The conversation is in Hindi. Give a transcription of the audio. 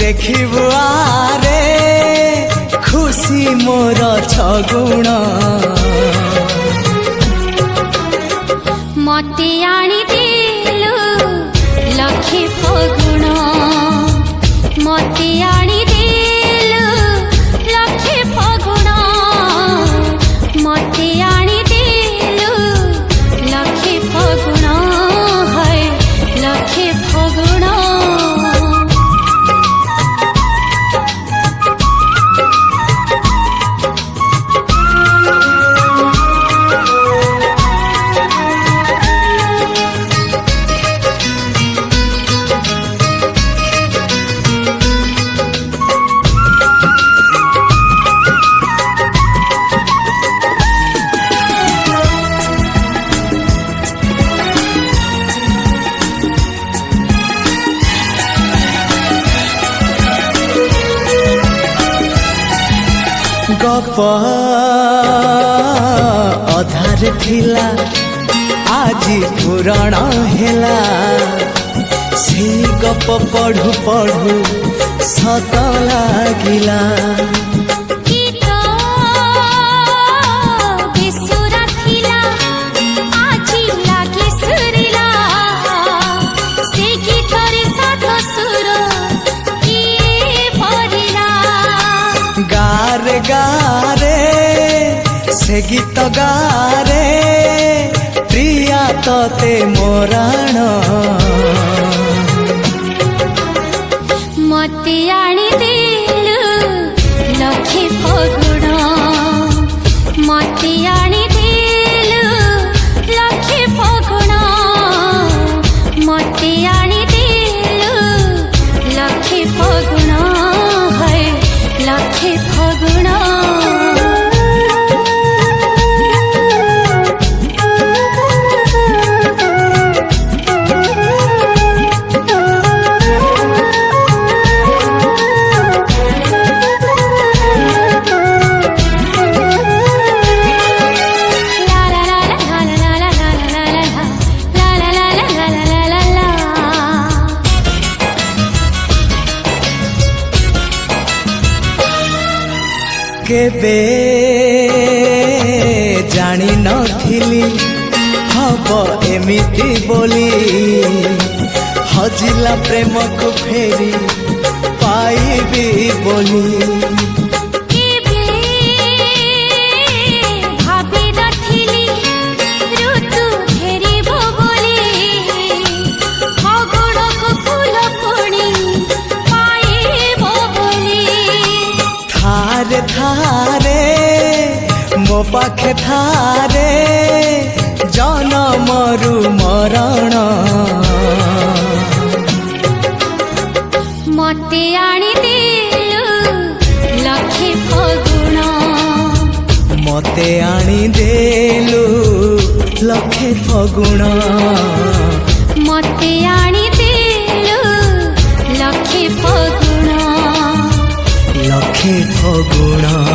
देखिबु आरे खुशी मोर छगुण मते आनी दिलु लखे फगुण मते आनी दिलु लखे फगुण मते आनी दिलु लखे फगुण है लखे फगुण गप अधार थिला आजी पुराण हेला से गप पढ़ु पढ़ु सत लागिला गारे गारे से गीत गारे प्रिया तते मोराण मते आनी दिलु लखे फगुण मते आनी दिलु लखे फगुण मते आनी दिलु लखे फगुण है लखे फगुण केबे जानी नथिली हब एमिति बोली हजिला प्रेम को फेरी पाइबी बोली थारे मो पाखे थारे जनमरु मरण मते आनी दिलु लखे फगुण मते आनी देलु लखे फगुण मते आनी दिलु लखे फगुण लखे फगुण।